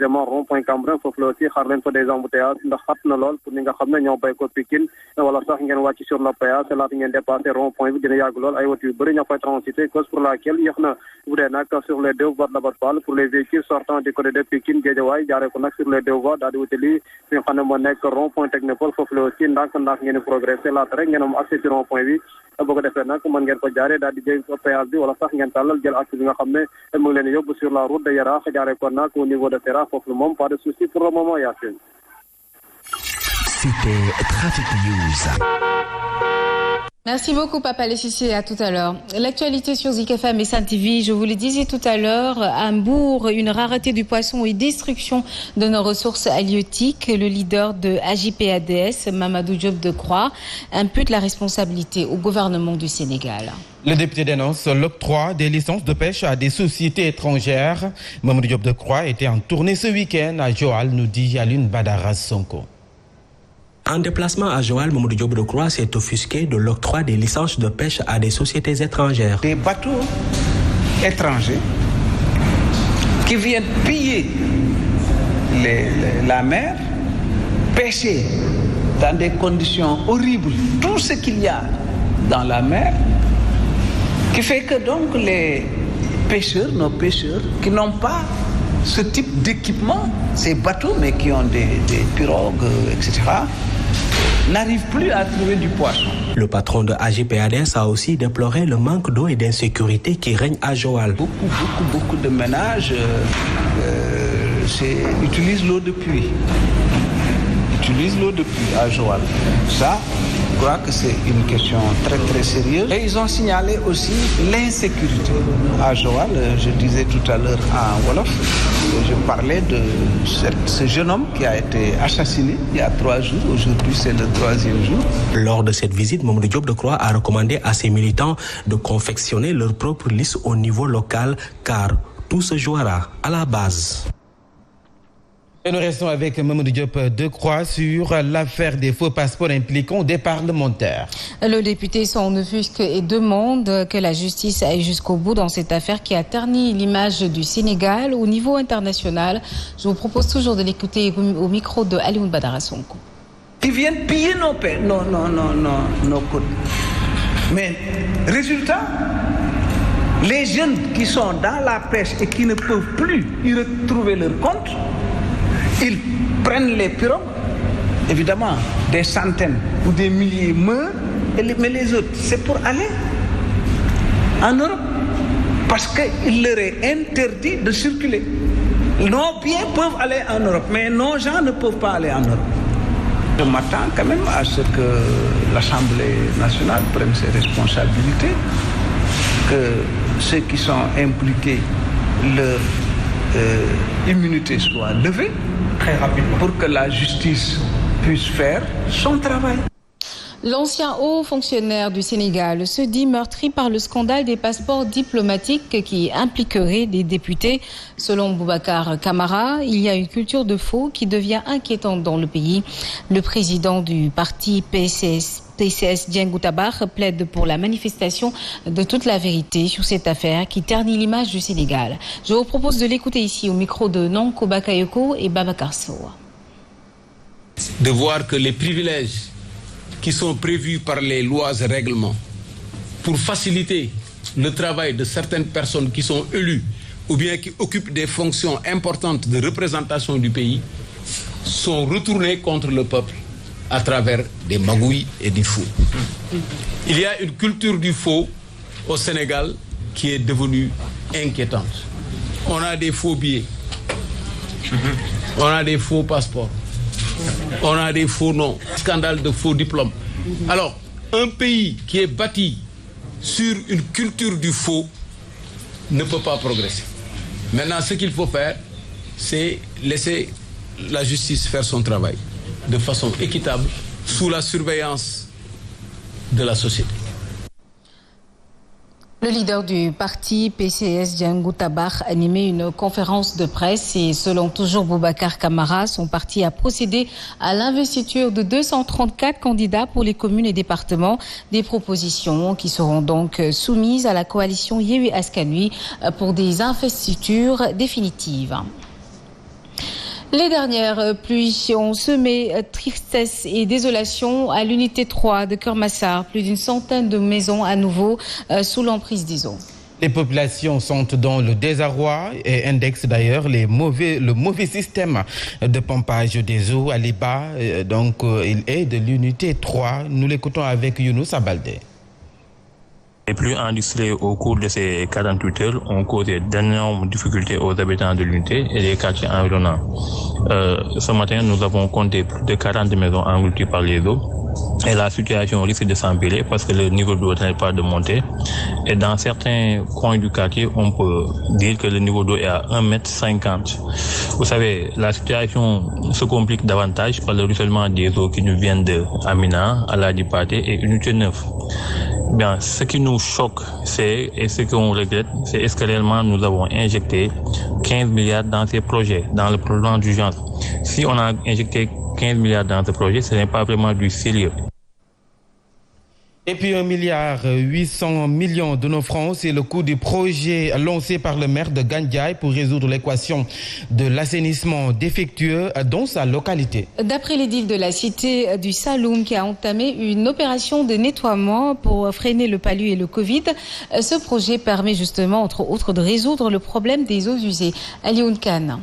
précisément rond-point Cambérène foofu la aussi xaar leen fa des embouteillages ndax xat na lool pour ñi nga xam ne ñoo bay ko Pikine wala sax ngeen wàcc sur le péage laata ngeen dépassé rond-point bi dina yàgg lool ay woto yu bëri ñoo fay transiter cause pour laquelle yéex na bu dee nag sur les deux voies de Labat Fall pour les véhicules sortant du côté de Pikine Guédiawaye jaaree ko nag sur les deux voies daal di wutali fi nga xam ne moo nekk rond-point Technopole foofu la aussi ndànk-ndànk ngeen di progressé laata rek ngeen am accès ci rond-point bi boo ko defee nag mën ngeen ko jaaree daal di jël péage bi wala sax ngeen tàllal jël accès bi nga xam ne mu ngi leen yóbbu sur la route de Yaraax jaaree ko nag au niveau de Fera foofu la moom pas de souci pour le moment Yacine. C'était Trafic News. Merci beaucoup Papa Lessissé, à tout à l'heure. L'actualité sur Zik FM et Sen TV, je vous le disais tout à l'heure, à Mbour, une rareté du poisson et destruction de nos ressources halieutiques. Le leader de AJ/PADS, Mamadou Diop Decroix, impute la responsabilité au gouvernement du Sénégal. Le député dénonce l'octroi des licences de pêche à des sociétés étrangères. Mamadou Diop Decroix était en tournée ce week-end à Joal, nous dit Alioune Badara Sonko. En déplacement à Joal, Mamadou Diop Decroix s'est offusqué de l'octroi des licences de pêche à des sociétés étrangères. Des bateaux étrangers qui viennent piller la mer, pêcher dans des conditions horribles, tout ce qu'il y a dans la mer, qui fait que donc les pêcheurs, nos pêcheurs, qui n'ont pas ce type d'équipement, ces bateaux, mais qui ont des pirogues, etc., n'arrivent plus à trouver du poisson. Le patron de AJ/PADS a aussi déploré le manque d'eau et d'insécurité qui règne à Joal. Beaucoup de ménages utilisent l'eau de pluie. À Joal. Ça, je crois que c'est une question très très sérieuse. Et ils ont signalé aussi l'insécurité à Joal. Je disais tout à l'heure à Wolof, je parlais de ce jeune homme qui a été assassiné il y a 3 jours. Aujourd'hui, c'est le 3e jour. Lors de cette visite, Mamadou Diop Decroix a recommandé à ses militants de confectionner leur propre liste au niveau local, car tout se jouera à la base. Et nous restons avec Mamadou Diop Decroix sur l'affaire des faux passeports impliquant des parlementaires. Le député s'en offusque et demande que la justice aille jusqu'au bout dans cette affaire qui a terni l'image du Sénégal au niveau international. Je vous propose toujours de l'écouter au micro de Alioune Badara Sonko. Ils viennent piller nos côtes. Mais résultat, les jeunes qui sont dans la pêche et qui ne peuvent plus y retrouver leur compte, ils prennent les pirogues, évidemment, des centaines ou des milliers meurent, mais les autres, c'est pour aller en Europe. Parce qu'il leur est interdit de circuler. Nos biens peuvent aller en Europe, mais nos gens ne peuvent pas aller en Europe. Je m'attends quand même à ce que l'Assemblée nationale prenne ses responsabilités, que ceux qui sont impliqués, leur immunité soit levée, très rapidement, pour que la justice puisse faire son travail. L'ancien haut fonctionnaire du Sénégal se dit meurtri par le scandale des passeports diplomatiques qui impliquerait des députés. Selon Boubacar Camara, il y a une culture de faux qui devient inquiétante dans le pays. Le président du parti PCS Dieng Tabar plaide pour la manifestation de toute la vérité sur cette affaire qui ternit l'image du Sénégal. Je vous propose de l'écouter ici au micro de Nonko Bakayoko et Babacar Sow. De voir que les privilèges qui sont prévus par les lois et règlements pour faciliter le travail de certaines personnes qui sont élues ou bien qui occupent des fonctions importantes de représentation du pays sont retournés contre le peuple à travers des magouilles et du faux. Il y a une culture du faux au Sénégal qui est devenue inquiétante. On a des faux billets, on a des faux passeports, on a des faux noms, scandale de faux diplômes. Alors, un pays qui est bâti sur une culture du faux ne peut pas progresser. Maintenant, ce qu'il faut faire, c'est laisser la justice faire son travail de façon équitable, sous la surveillance de la société. Le leader du parti PCS Dieng Tabar animait une conférence de presse et selon toujours Boubacar Camara, son parti a procédé à l'investiture de 234 candidats pour les communes et départements. Des propositions qui seront donc soumises à la coalition Yewwi Askan Wi pour des investitures définitives. Les dernières pluies ont semé tristesse et désolation à l'unité 3 de Keur Massar. Plus d'une centaine de maisons à nouveau sous l'emprise des eaux. Les populations sont dans le désarroi et indexent d'ailleurs le mauvais système de pompage des eaux à l'Iba. Il est de l'unité 3. Nous l'écoutons avec Younous Abaldé. Les pluies enregistrées au cours de ces 48 heures ont causé d'énormes difficultés aux habitants de l'unité et des quartiers environnants. Ce matin, nous avons compté plus de 40 maisons englouties par les eaux. Et la situation risque de s'empirer parce que le niveau d'eau n'est pas de montée. Et dans certains coins du quartier, on peut dire que le niveau d'eau est à 1,50 m. Vous savez, la situation se complique davantage par le ruissellement des eaux qui nous viennent de Amina, Aladi-Paté et Unité 9. Bien, ce qui nous choque, et ce qu'on regrette, c'est est-ce que réellement nous avons injecté 15 milliards dans ces projets, dans le plan d'urgence. Si on a injecté 15 milliards dans ce projet, ce n'est pas vraiment du sérieux. Et puis 1,8 milliard de nos francs, c'est le coût du projet lancé par le maire de Gandiaye pour résoudre l'équation de l'assainissement défectueux dans sa localité. D'après l'édile de la cité du Saloum qui a entamé une opération de nettoiement pour freiner le palu et le Covid, ce projet permet justement, entre autres, de résoudre le problème des eaux usées. Alioune Khan.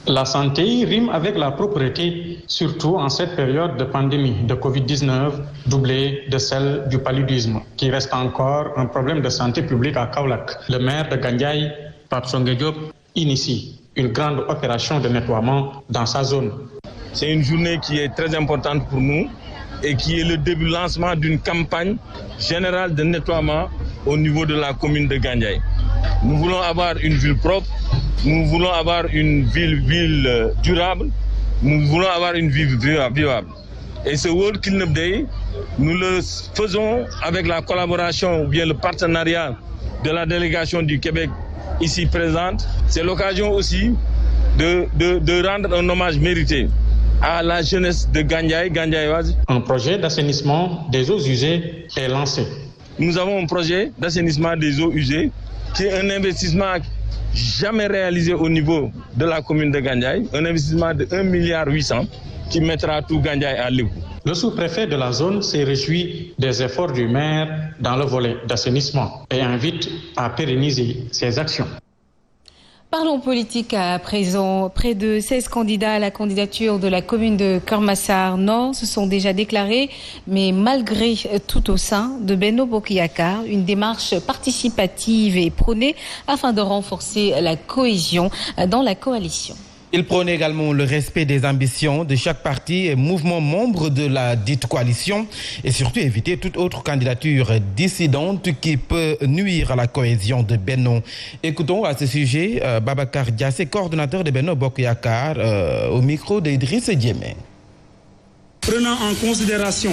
La santé rime avec la propreté, surtout en cette période de pandémie de Covid-19, doublée de celle du paludisme, qui reste encore un problème de santé publique à Kaolack. Le maire de Gandiaye, Pape Songué Diop, initie une grande opération de nettoiement dans sa zone. C'est une journée qui est très importante pour nous et qui est le début lancement d'une campagne générale de nettoiement au niveau de la commune de Gandiaye. Nous voulons avoir une ville propre, nous voulons avoir une ville durable, nous voulons avoir une ville vivable. Et ce World Cleanup Day, nous le faisons avec la collaboration ou bien le partenariat de la délégation du Québec ici présente. C'est l'occasion aussi de rendre un hommage mérité à la jeunesse de Gandiaye. Un projet d'assainissement des eaux usées est lancé. Nous avons un projet d'assainissement des eaux usées qui est un investissement jamais réalisé au niveau de la commune de Gandiaye, un investissement de 1,8 milliard qui mettra tout Gandiaye à l'écoute. Le sous-préfet de la zone s'est réjoui des efforts du maire dans le volet d'assainissement et invite à pérenniser ses actions. Parlons politique à présent. Près de 16 candidats à la candidature de la commune de Keur Massar Nord se sont déjà déclarés, mais malgré tout au sein de Benno Bokk Yakaar, une démarche participative est prônée afin de renforcer la cohésion dans la coalition. Il prône également le respect des ambitions de chaque parti et mouvement membre de la dite coalition et surtout éviter toute autre candidature dissidente qui peut nuire à la cohésion de Benno. Écoutons à ce sujet Babacar Diassé, coordonnateur de Benno Bokk Yakaar, au micro d'Idriss Diémé. Prenant en considération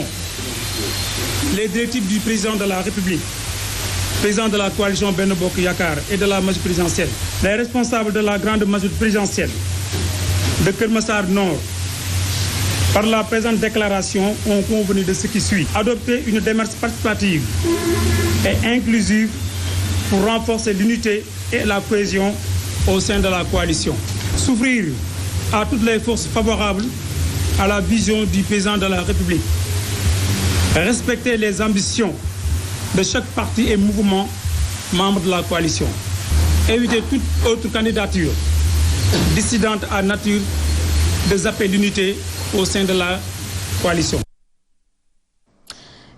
les directives du président de la République, président de la coalition Benno Bokk Yakaar et de la majorité présidentielle, les responsables de la grande majorité présidentielle de Keur Massar Nord, par la présente déclaration, ont convenu de ce qui suit. Adopter une démarche participative et inclusive pour renforcer l'unité et la cohésion au sein de la coalition. S'ouvrir à toutes les forces favorables à la vision du président de la République. Respecter les ambitions de chaque parti et mouvement membre de la coalition. Éviter toute autre candidature dissidente à nature de zapper l'unité au sein de la coalition.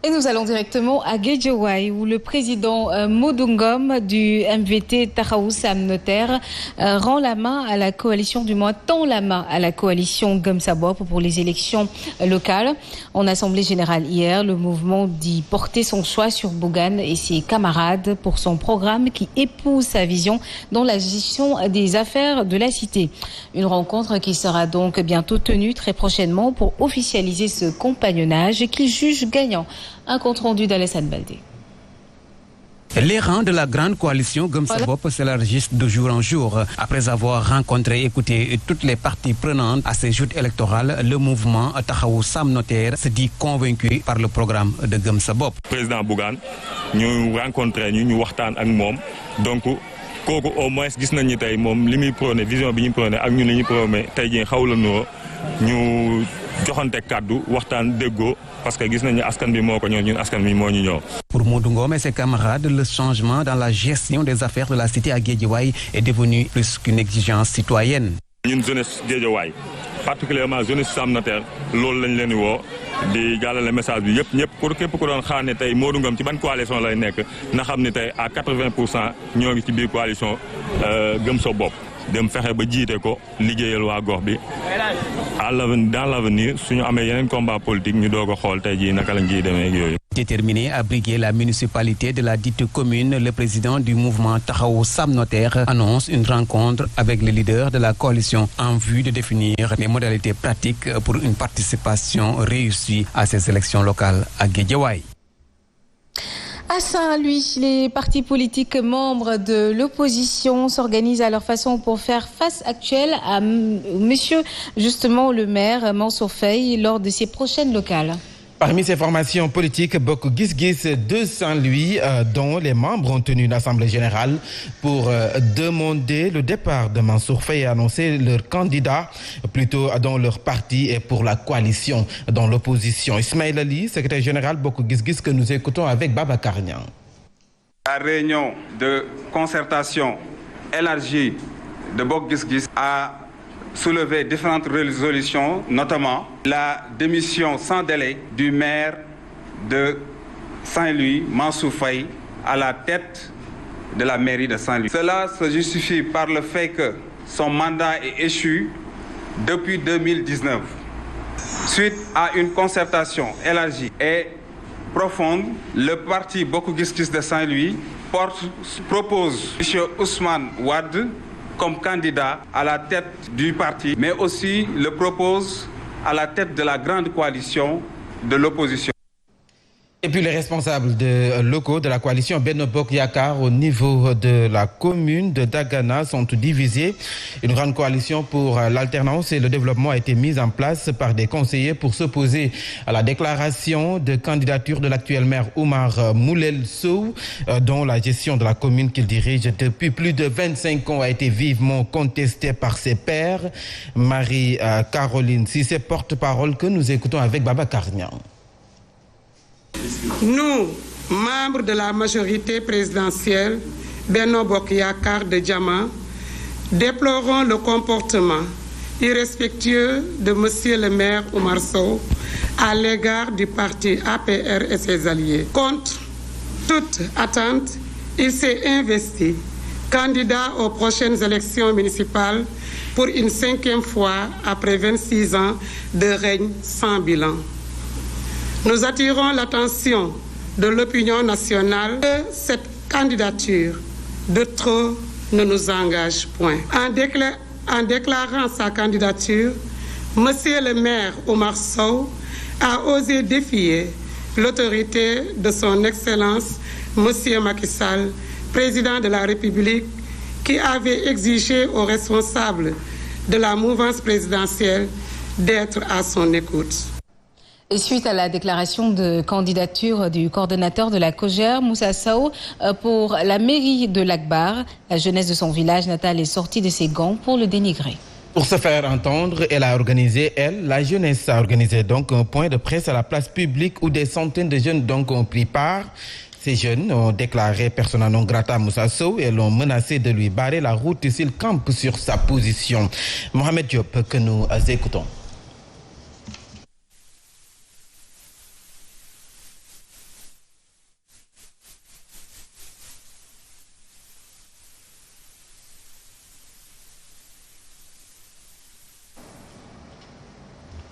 Et nous allons directement à Guédiawaye où le président Modou Ngom du MVT Taxawu Sam Notaire rend la main à la coalition, du moins tend la main à la coalition Gëm Sa Bopp pour les élections locales. En assemblée générale hier, le mouvement dit porter son choix sur Bougane et ses camarades pour son programme qui épouse sa vision dans la gestion des affaires de la cité. Une rencontre qui sera donc bientôt tenue très prochainement pour officialiser ce compagnonnage qu'il juge gagnant. Un compte rendu d'Alassane Baldé. Les rangs de la grande coalition Gëm Sa Bopp s'élargissent de jour en jour. Après avoir rencontré et écouté toutes les parties prenantes à ces joutes électorales, le mouvement Taxawu Sam Notaire se dit convaincu par le programme de Gëm Sa Bopp. Président Bougane, ñu rencontré ñu waxtaan ak moom donc kooku au moins gis nañ ni tey moom li muy prôné vision bi ñu prôné ak ñun li ñu prôné tey jii xaw la noo ñu joxante kàddu waxtaan déggoo parce que gis nañ ni askan bi moo ko ñëw ñun askan bi moo ñu ñëw. Pour Modou Ngom et ses camarades, le changement dans la gestion des affaires de la cité à Guédiawaye est devenu plus qu'une exigence citoyenne. ñun jeunesse Guédiawaye particulièrement jeunesse Sam Notaire loolu lañ leen di woo di jàllale message bi yëpp pour képp ku doon xaar ne tey Modou Ngom ci ban coalition lay nekk na xam ne tey à 80% ñoo ngi ci biir coalition gëm sa bopp dem fexe ba jiite ko liggéeyal waa gox bi dans l'avenir suñu amee yeneen combat politique ñu doog a xool tey jii naka lañ ciy demee ak yooyu. Déterminé à briguer la municipalité de la dite commune, le président du mouvement Taxawu Sam Notaire annonce une rencontre avec les leaders de la coalition en vue de définir les modalités pratiques pour une participation réussie à ces élections locales à Guédiawaye. À Saint-Louis, les partis politiques membres de l'opposition s'organisent à leur façon pour faire face actuelle à monsieur, justement, le maire Mansour Faye lors de ses prochaines locales. Parmi ces formations politiques, Bokk Gis Gis de Saint-Louis, dont les membres ont tenu une assemblée générale pour demander le départ de Mansour Faye et annoncer leur candidat, plutôt dans leur parti et pour la coalition dans l'opposition. Ismaël Ali, secrétaire général Bokk Gis Gis, que nous écoutons avec Babacar Niang. La réunion de concertation élargie de Bokk Gis Gis a soulever différentes résolutions, notamment la démission sans délai du maire de Saint-Louis, Mansour Faye, à la tête de la mairie de Saint-Louis. Cela se justifie par le fait que son mandat est échu depuis 2019. Suite à une concertation élargie et profonde, le parti Bokk Gis Gis de Saint-Louis propose M. Ousmane Wade comme candidat à la tête du parti, mais aussi le propose à la tête de la grande coalition de l'opposition. Et puis les responsables locaux de la coalition Benno Bokk Yakaar au niveau de la commune de Dagana sont divisés. Une grande coalition pour l'alternance et le développement a été mise en place par des conseillers pour s'opposer à la déclaration de candidature de l'actuel maire Oumar Moulel Sow, dont la gestion de la commune qu'il dirige depuis plus de 25 ans a été vivement contestée par ses pairs. Marie-Caroline Cissé, porte-parole, que nous écoutons avec Babacar Niang. Nous, membres de la majorité présidentielle Benno Bokk Yakaar de Diama, déplorons le comportement irrespectueux de monsieur le maire Oumar Sow à l'égard du parti APR et ses alliés. Contre toute attente, il s'est investi candidat aux prochaines élections municipales pour une 5e fois après 26 ans de règne sans bilan. Nous attirons l'attention de l'opinion nationale que cette candidature de trop ne nous engage point. En déclarant sa candidature, monsieur le maire Oumar Sow a osé défier l'autorité de son Excellence monsieur Macky Sall, président de la République, qui avait exigé aux responsables de la mouvance présidentielle d'être à son écoute. Et suite à la déclaration de candidature du coordonnateur de la COJER, Moussa Sow, pour la mairie de Lac-Bar, la jeunesse de son village natal est sortie de ses gonds pour le dénigrer. Pour se faire entendre, la jeunesse a organisé donc un point de presse à la place publique où des centaines de jeunes donc ont pris part. Ces jeunes ont déclaré persona non grata à Moussa Sow et l'ont menacé de lui barrer la route s'il campe sur sa position. Mohamed Diop, que nous écoutons.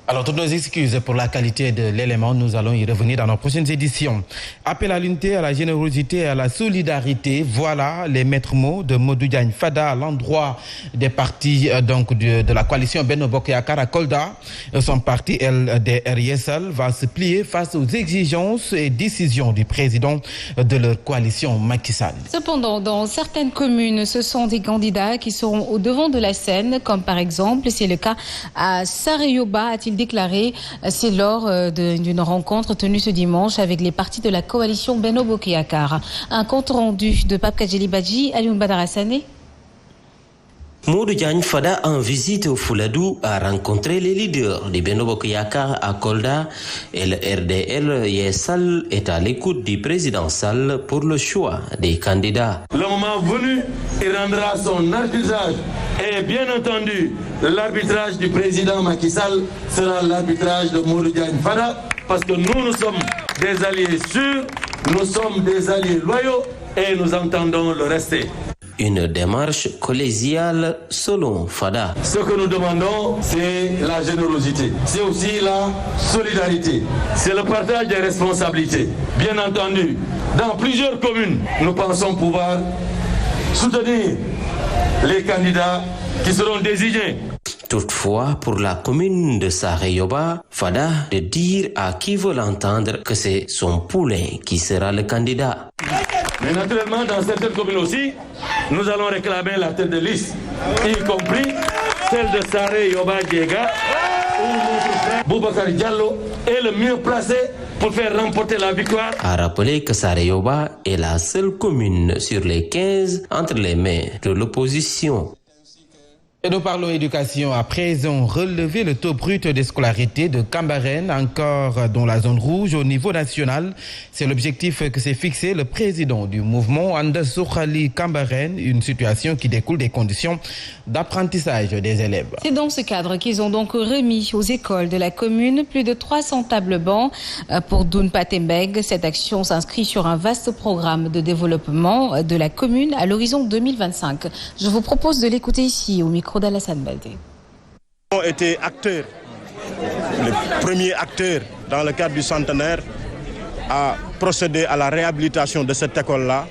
Alors, toutes nos excuses pour la qualité de l'élément, nous allons y revenir dans nos prochaines éditions. Appel à l'unité, à la générosité et à la solidarité, voilà les maîtres mots de Modou Diagne Fada à l'endroit des partis donc de la coalition Benno Bokk Yakaar à Kolda. Son parti LDR Yeesal va se plier face aux exigences et décisions du président de leur coalition Macky Sall. Cependant, dans certaines communes, ce sont des candidats qui seront au devant de la scène, comme par exemple, c'est le cas à Sarayoba, a-t-il déclaré. C'est lors d'une rencontre tenue ce dimanche avec les partis de la coalition Benno Bokk Yakaar. Un compte rendu de Pape Kadjeli Badji, Alioune Badara Sané. Modou Diagne Fada, en visite au Fouladou, a rencontré les leaders du Benno Bokk Yakaar à Kolda et le RDL Yessal est à l'écoute du président Sall pour le choix des candidats. Le moment venu, il rendra son arbitrage et bien entendu, l'arbitrage du président Macky Sall sera l'arbitrage de Modou Diagne Fada parce que nous sommes des alliés sûrs, nous sommes des alliés loyaux et nous entendons le rester. Une démarche collégiale selon Fada. Ce que nous demandons, c'est la générosité. C'est aussi la solidarité. C'est le partage des responsabilités. Bien entendu, dans plusieurs communes, nous pensons pouvoir soutenir les candidats qui seront désignés. Toutefois, pour la commune de Saré-Yoba, Fada de dire à qui veut l'entendre que c'est son poulain qui sera le candidat. Mais naturellement, dans certaines communes aussi, nous allons réclamer la tête de liste, y compris celle de Saré-Yoba-Diega, où notre frère Boubacar Diallo est le mieux placé pour faire remporter la victoire. A rappeler que Saré-Yoba est la seule commune sur les 15 entre les mains de l'opposition. Et nous parlons éducation. À présent, relever le taux brut de scolarité de Cambérène, encore dans la zone rouge au niveau national. C'est l'objectif que s'est fixé le président du mouvement Anda Sukhali Cambérène, une situation qui découle des conditions d'apprentissage des élèves. C'est dans ce cadre qu'ils ont donc remis aux écoles de la commune plus de 300 tables bancs pour Doun Patembeg. Cette action s'inscrit sur un vaste programme de développement de la commune à l'horizon 2025. Je vous propose de l'écouter ici au micro d'Alassane Baldé. Nous avons été acteurs, le premier acteur dans le cadre du centenaire à procéder à la réhabilitation de cette école-là.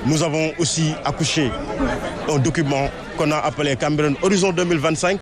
Nous avons aussi accouché un document qu'on a appelé Cambérène Horizon 2025.